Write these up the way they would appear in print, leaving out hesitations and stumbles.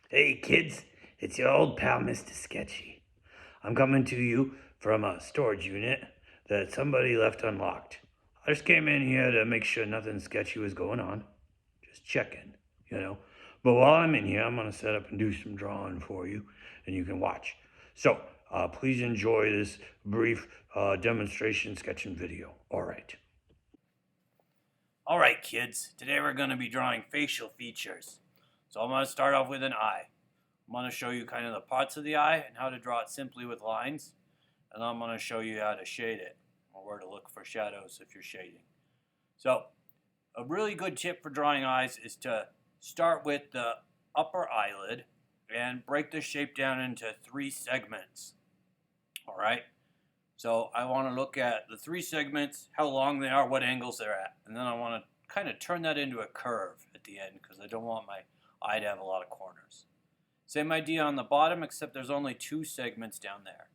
Hey kids, it's your old pal Mr. Sketchy. I'm coming to you from a storage unit that somebody left unlocked. I just came in here to make sure nothing sketchy was going on. Just checking. But while I'm in here, I'm going to set up and do some drawing for you, and you can watch. So, please enjoy this brief demonstration sketching video. All right. All right, kids. Today we're going to be drawing facial features. So I'm going to start off with an eye. I'm going to show you kind of the parts of the eye and how to draw it simply with lines. And then I'm going to show you how to shade it, or where to look for shadows if you're shading. So a really good tip for drawing eyes is to start with the upper eyelid and break the shape down into 3 segments. All right. So I want to look at the 3 segments, how long they are, what angles they're at. And then I want to kind of turn that into a curve at the end because I don't want my eye to have a lot of corners. Same idea on the bottom, except there's only 2 segments down there.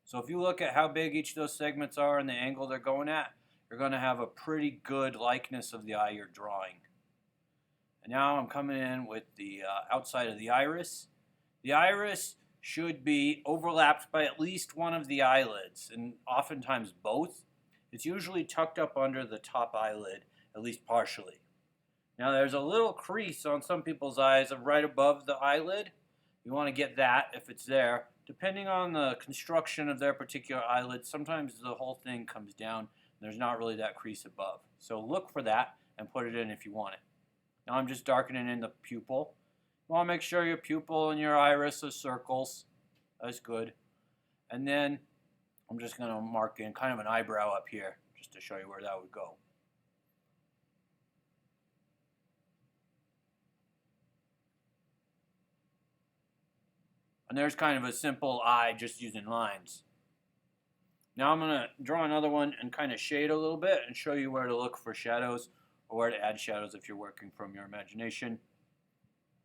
So if you look at how big each of those segments are and the angle they're going at, you're going to have a pretty good likeness of the eye you're drawing. And now I'm coming in with the outside of the iris. The iris should be overlapped by at least one of the eyelids, and oftentimes both. It's usually tucked up under the top eyelid, at least partially. Now there's a little crease on some people's eyes right above the eyelid. You want to get that if it's there. Depending on the construction of their particular eyelid, sometimes the whole thing comes down and there's not really that crease above. So look for that and put it in if you want it. Now I'm just darkening in the pupil. You want to make sure your pupil and your iris are circles. That's good. And then I'm just going to mark in kind of an eyebrow up here just to show you where that would go. And there's kind of a simple eye just using lines. Now I'm going to draw another one and kind of shade a little bit and show you where to look for shadows or where to add shadows if you're working from your imagination.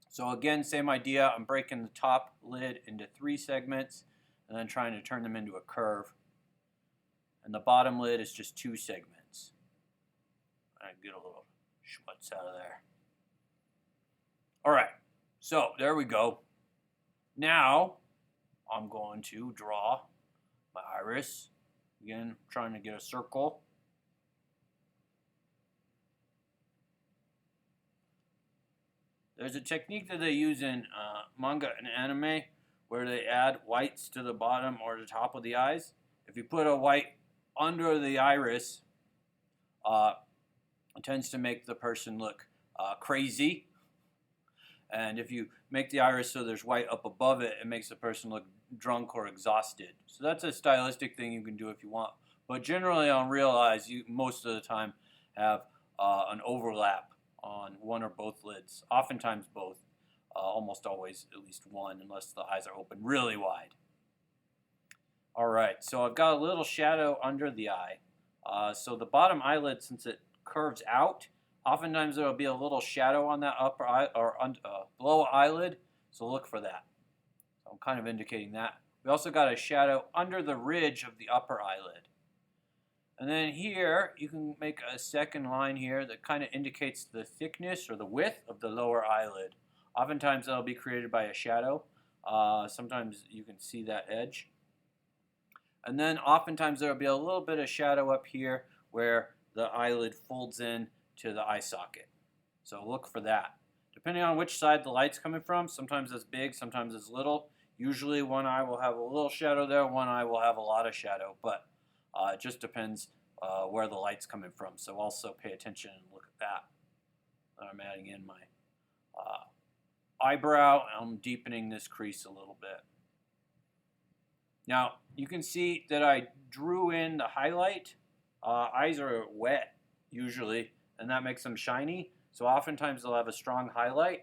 So again, same idea. I'm breaking the top lid into 3 segments and then trying to turn them into a curve. And the bottom lid is just 2 segments. I get a little schmutz out of there. All right, so there we go. Now I'm going to draw my iris. Again, trying to get a circle. There's a technique that they use in manga and anime where they add whites to the bottom or the top of the eyes. If you put a white under the iris, it tends to make the person look crazy. And if you make the iris so there's white up above it, it makes the person look drunk or exhausted. So that's a stylistic thing you can do if you want. But generally on real eyes, you most of the time have an overlap on one or both lids. Oftentimes both. Almost always at least one, unless the eyes are open really wide. All right, so I've got a little shadow under the eye. So the bottom eyelid, since it curves out, oftentimes there will be a little shadow on that upper eye or below eyelid. So look for that. So I'm kind of indicating that. We also got a shadow under the ridge of the upper eyelid. And then here, you can make a second line here that kind of indicates the thickness or the width of the lower eyelid. Oftentimes that'll be created by a shadow. Sometimes you can see that edge. And then oftentimes there will be a little bit of shadow up here where the eyelid folds in to the eye socket. So look for that. Depending on which side the light's coming from, sometimes it's big, sometimes it's little. Usually one eye will have a little shadow there, one eye will have a lot of shadow, but it just depends where the light's coming from. So also pay attention and look at that. I'm adding in my eyebrow, and I'm deepening this crease a little bit. Now, you can see that I drew in the highlight. Eyes are wet, usually, and that makes them shiny. So oftentimes they'll have a strong highlight.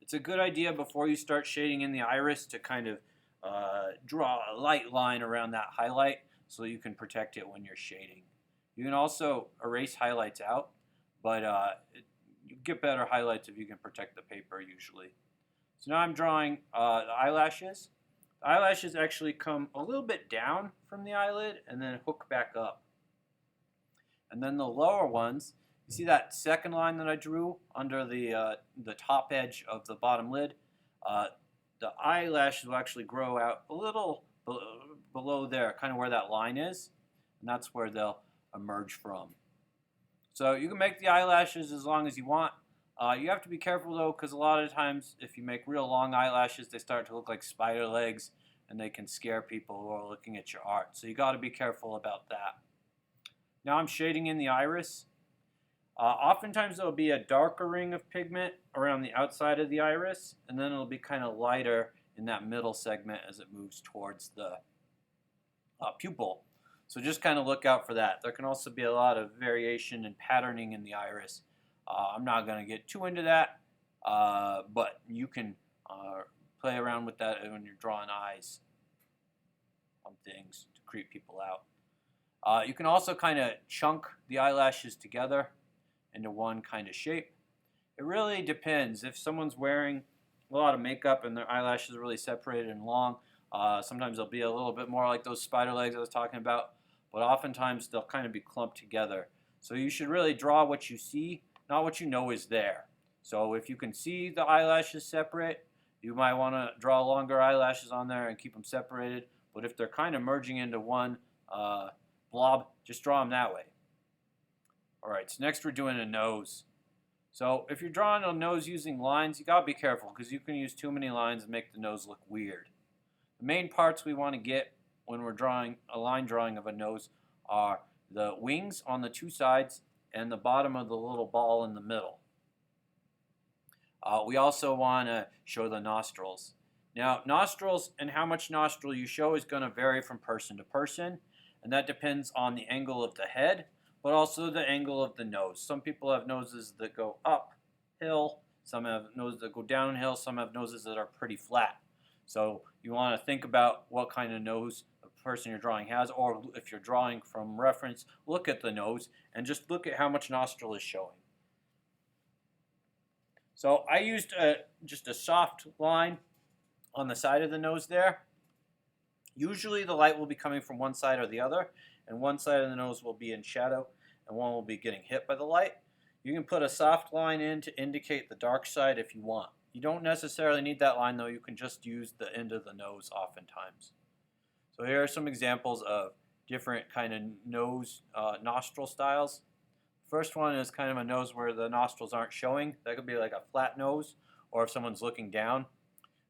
It's a good idea before you start shading in the iris to kind of draw a light line around that highlight so you can protect it when you're shading. You can also erase highlights out, but you get better highlights if you can protect the paper usually. So now I'm drawing the eyelashes. The eyelashes actually come a little bit down from the eyelid and then hook back up. And then the lower ones, you see that second line that I drew under the top edge of the bottom lid? the eyelashes will actually grow out a little below there, kind of where that line is, and that's where they'll emerge from. So you can make the eyelashes as long as you want. You have to be careful though, because a lot of times if you make real long eyelashes, they start to look like spider legs, and they can scare people who are looking at your art. So you got to be careful about that. Now I'm shading in the iris. Oftentimes there'll be a darker ring of pigment around the outside of the iris, and then it'll be kind of lighter in that middle segment as it moves towards the pupil. So just kind of look out for that. There can also be a lot of variation and patterning in the iris. I'm not going to get too into that, but you can play around with that when you're drawing eyes on things to creep people out. You can also kind of chunk the eyelashes together into one kind of shape. It really depends. If someone's wearing a lot of makeup and their eyelashes are really separated and long, sometimes they'll be a little bit more like those spider legs I was talking about, but oftentimes they'll kind of be clumped together. So you should really draw what you see, not what you know is there. So if you can see the eyelashes separate, you might want to draw longer eyelashes on there and keep them separated. But if they're kind of merging into one blob, just draw them that way. Alright, so next we're doing a nose. So if you're drawing a nose using lines, you gotta be careful because you can use too many lines and make the nose look weird. The main parts we want to get when we're drawing a line drawing of a nose are the wings on the two sides and the bottom of the little ball in the middle. We also want to show the nostrils. Now, nostrils and how much nostril you show is going to vary from person to person, and that depends on the angle of the head, but also the angle of the nose. Some people have noses that go uphill, some have noses that go downhill, some have noses that are pretty flat. So you want to think about what kind of nose the person you're drawing has, or if you're drawing from reference, look at the nose and just look at how much nostril is showing. So I used just a soft line on the side of the nose there. Usually the light will be coming from one side or the other, and one side of the nose will be in shadow and one will be getting hit by the light. You can put a soft line in to indicate the dark side if you want. You don't necessarily need that line though, you can just use the end of the nose oftentimes. So here are some examples of different kind of nose nostril styles. First one is kind of a nose where the nostrils aren't showing. That could be like a flat nose, or if someone's looking down.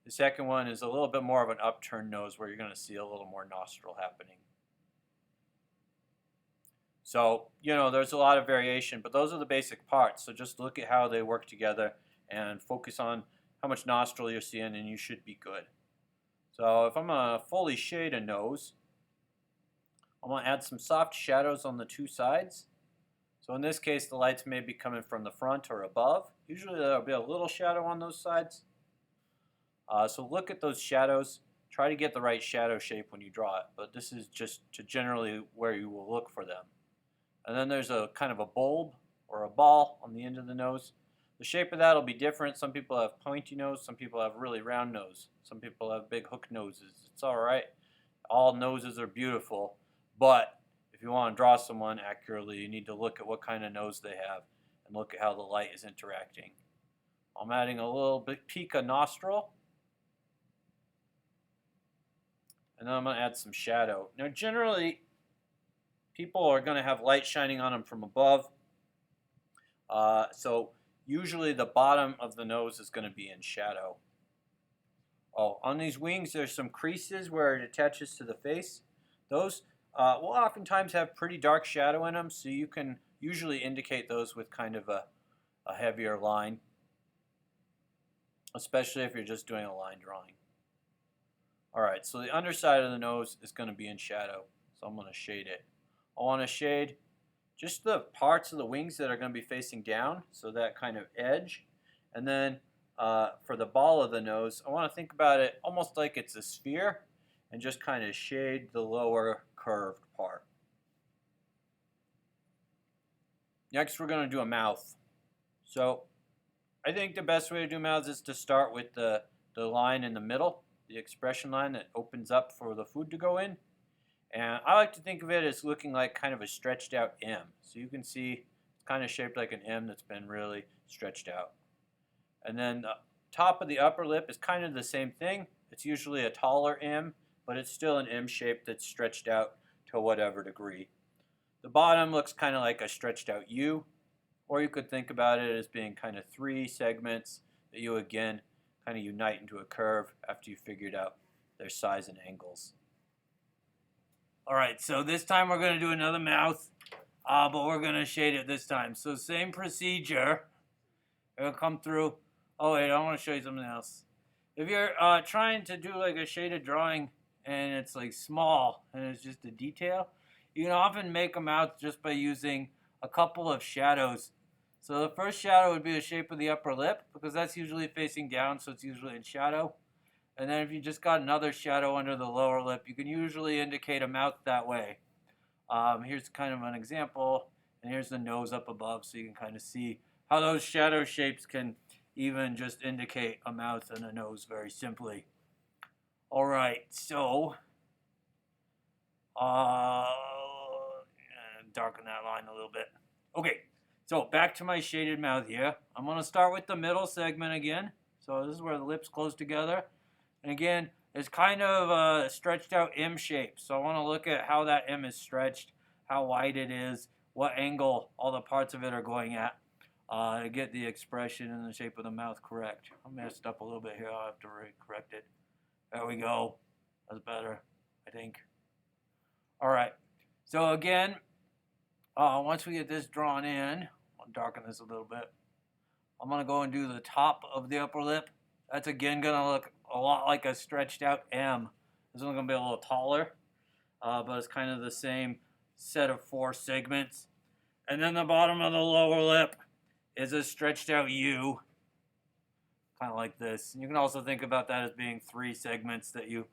The second one is a little bit more of an upturned nose where you're going to see a little more nostril happening. So, you know, there's a lot of variation, but those are the basic parts. So just look at how they work together and focus on how much nostril you're seeing and you should be good. So if I'm going to fully shade a nose, I'm going to add some soft shadows on the two sides. So in this case, the lights may be coming from the front or above. Usually there'll be a little shadow on those sides. So look at those shadows. Try to get the right shadow shape when you draw it, but this is just to generally where you will look for them. And then there's a kind of a bulb or a ball on the end of the nose. The shape of that will be different. Some people have pointy nose, some people have really round nose, some people have big hook noses. It's all right. All noses are beautiful, but if you want to draw someone accurately, you need to look at what kind of nose they have and look at how the light is interacting. I'm adding a little bit peak of nostril. And then I'm going to add some shadow. Now generally, people are going to have light shining on them from above. So usually the bottom of the nose is going to be in shadow. Oh, on these wings there's some creases where it attaches to the face. Those will oftentimes have pretty dark shadow in them, so you can usually indicate those with kind of a heavier line, especially if you're just doing a line drawing. Alright, so the underside of the nose is going to be in shadow, so I'm going to shade it. I want to shade just the parts of the wings that are going to be facing down, so that kind of edge. And then for the ball of the nose, I want to think about it almost like it's a sphere, and just kind of shade the lower curved part. Next we're going to do a mouth. So I think the best way to do mouths is to start with the line in the middle, the expression line that opens up for the food to go in. And I like to think of it as looking like kind of a stretched out M. So you can see it's kind of shaped like an M that's been really stretched out. And then top of the upper lip is kind of the same thing. It's usually a taller M, but it's still an M shape that's stretched out to whatever degree. The bottom looks kind of like a stretched out U, or you could think about it as being kind of 3 segments that you again kind of unite into a curve after you figured out their size and angles. Alright, so this time we're going to do another mouth, but we're going to shade it this time. So same procedure. It'll come through. Oh wait, I want to show you something else. If you're trying to do like a shaded drawing and it's like small and it's just a detail, you can often make a mouth just by using a couple of shadows. So the first shadow would be the shape of the upper lip, because that's usually facing down, so it's usually in shadow. And then if you just got another shadow under the lower lip, you can usually indicate a mouth that way. Here's kind of an example, and here's the nose up above, so you can kind of see how those shadow shapes can even just indicate a mouth and a nose very simply. Alright, so darken that line a little bit. Okay, so back to my shaded mouth here. I'm going to start with the middle segment again. So this is where the lips close together. And again, it's kind of a stretched out M shape. So I want to look at how that M is stretched, how wide it is, what angle all the parts of it are going at, to get the expression and the shape of the mouth correct. I messed up a little bit here. I'll have to correct it. There we go. That's better, I think. All right. So again, once we get this drawn in, I'll darken this a little bit. I'm going to go and do the top of the upper lip. That's again going to look a lot like a stretched out M. This one's going to be a little taller, but it's kind of the same set of 4 segments. And then the bottom of the lower lip is a stretched out U, kind of like this. And you can also think about that as being 3 segments that you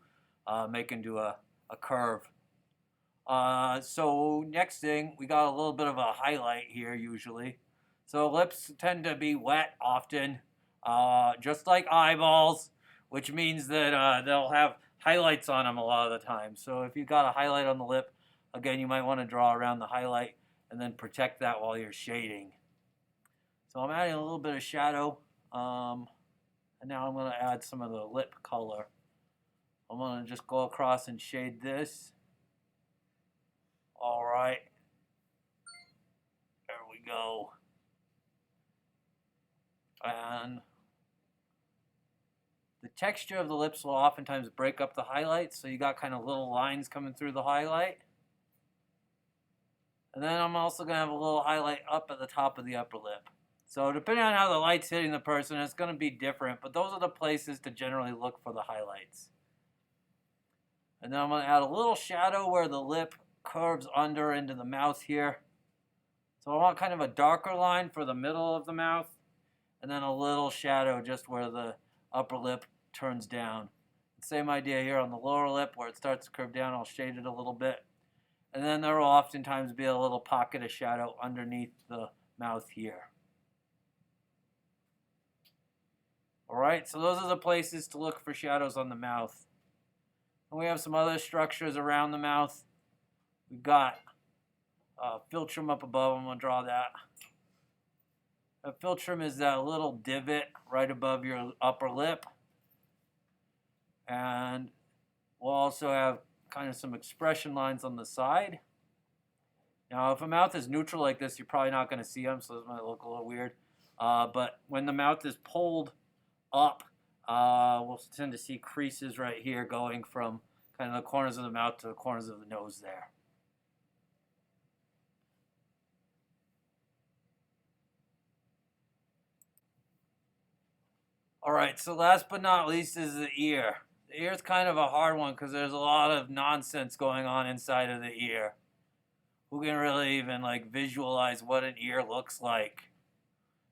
make into a curve. So next thing, we got a little bit of a highlight here usually. So lips tend to be wet often, just like eyeballs, which means that they'll have highlights on them a lot of the time. So if you've got a highlight on the lip, again, you might want to draw around the highlight and then protect that while you're shading. So I'm adding a little bit of shadow, and now I'm going to add some of the lip color. I'm going to just go across and shade this. All right, there we go. And the texture of the lips will oftentimes break up the highlights, so you got kind of little lines coming through the highlight. And then I'm also going to have a little highlight up at the top of the upper lip. So depending on how the light's hitting the person, it's going to be different, but those are the places to generally look for the highlights. And then I'm going to add a little shadow where the lip curves under into the mouth here. So I want kind of a darker line for the middle of the mouth, and then a little shadow just where the upper lip turns down. Same idea here on the lower lip where it starts to curve down. I'll shade it a little bit. And then there will oftentimes be a little pocket of shadow underneath the mouth here. Alright, so those are the places to look for shadows on the mouth. And we have some other structures around the mouth. We've got Philtrum up above. I'm going to draw that. A Philtrum is that little divot right above your upper lip. And we'll also have kind of some expression lines on the side. Now, if a mouth is neutral like this, you're probably not going to see them, so this might look a little weird. But when the mouth is pulled up, we'll tend to see creases right here going from kind of the corners of the mouth to the corners of the nose there. Alright, so last but not least is the ear. The ear is kind of a hard one because there's a lot of nonsense going on inside of the ear. Who can really even visualize what an ear looks like?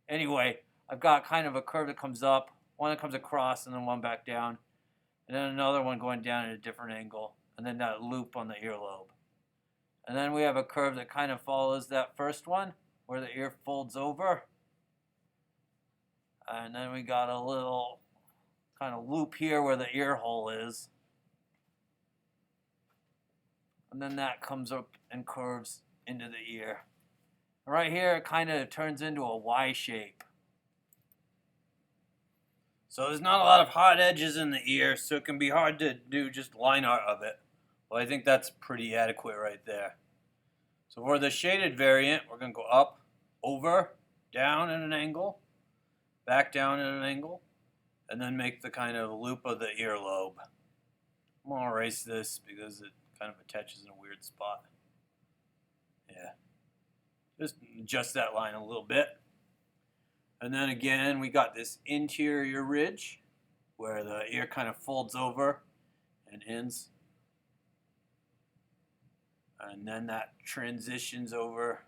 Anyway, I've got kind of a curve that comes up, one that comes across, and then one back down, and then another one going down at a different angle, and then that loop on the earlobe. And then we have a curve that kind of follows that first one, where the ear folds over. And then we got a little kind of loop here where the ear hole is. And then that comes up and curves into the ear. Right here, it kind of turns into a Y shape. So there's not a lot of hard edges in the ear, so it can be hard to do just line art of it. Well, I think that's pretty adequate right there. So for the shaded variant, we're going to go up, over, down at an angle, back down at an angle, and then make the kind of loop of the earlobe. I'm going to erase this because it kind of attaches in a weird spot. Yeah. Just adjust that line a little bit. And then again, we got this interior ridge where the ear kind of folds over and ends. And then that transitions over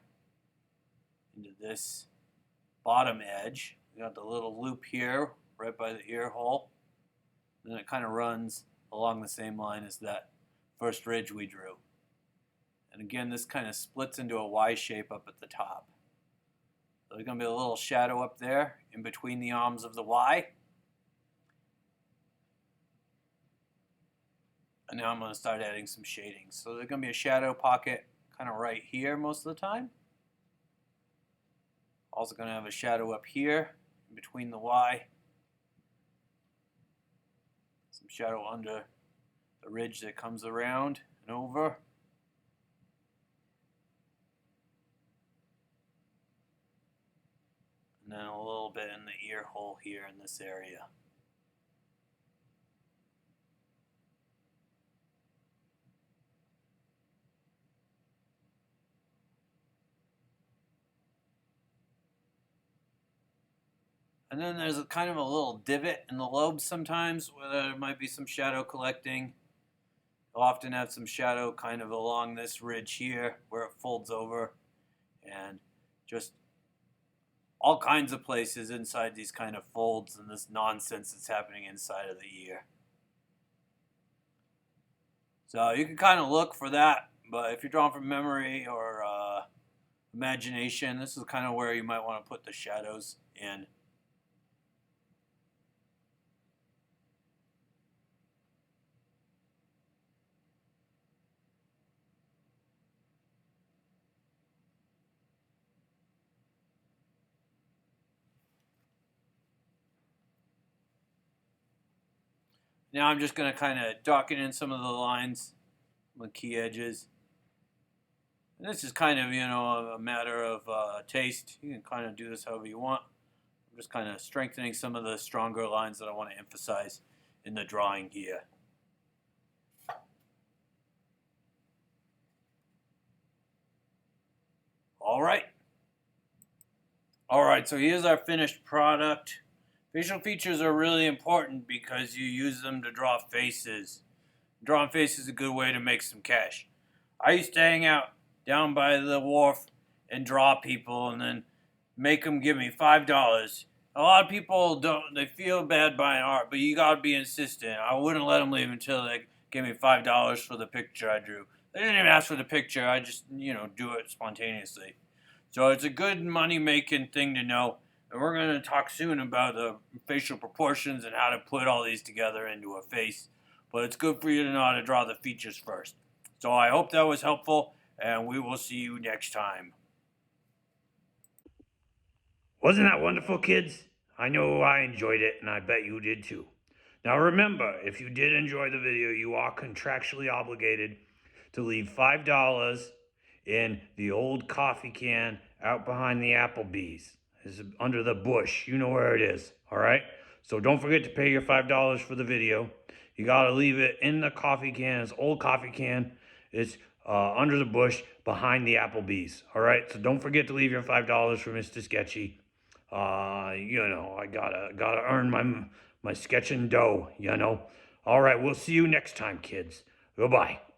into this bottom edge. We got the little loop here right by the ear hole. Then it kind of runs along the same line as that first ridge we drew. And again, this kind of splits into a Y shape up at the top. So there's going to be a little shadow up there in between the arms of the Y. And now I'm going to start adding some shading. So there's going to be a shadow pocket kind of right here most of the time. Also going to have a shadow up here in between the Y. Some shadow under the ridge that comes around and over. And then a little bit in the ear hole here in this area. And then there's a kind of a little divot in the lobes sometimes where there might be some shadow collecting. You'll often have some shadow kind of along this ridge here where it folds over, and just all kinds of places inside these kind of folds and this nonsense that's happening inside of the ear. So you can kind of look for that, but if you're drawing from memory or imagination, this is kind of where you might want to put the shadows in. Now I'm just going to kind of darken in some of the lines, the key edges. And this is kind of, a matter of taste. You can kind of do this however you want. I'm just kind of strengthening some of the stronger lines that I want to emphasize in the drawing here. All right. All right, so here's our finished product. Facial features are really important because you use them to draw faces. Drawing faces is a good way to make some cash. I used to hang out down by the wharf and draw people and then make them give me $5. A lot of people they feel bad buying art, but you gotta be insistent. I wouldn't let them leave until they gave me $5 for the picture I drew. They didn't even ask for the picture, I just, do it spontaneously. So it's a good money-making thing to know. And we're going to talk soon about the facial proportions and how to put all these together into a face. But it's good for you to know how to draw the features first. So I hope that was helpful, and we will see you next time. Wasn't that wonderful, kids? I know I enjoyed it, and I bet you did too. Now remember, if you did enjoy the video, you are contractually obligated to leave $5 in the old coffee can out behind the Applebee's. It's under the bush. You know where it is, all right? So don't forget to pay your $5 for the video. You got to leave it in the coffee can. It's old coffee can. It's under the bush behind the Applebee's, all right? So don't forget to leave your $5 for Mr. Sketchy. I gotta earn my sketching dough, All right, we'll see you next time, kids. Goodbye.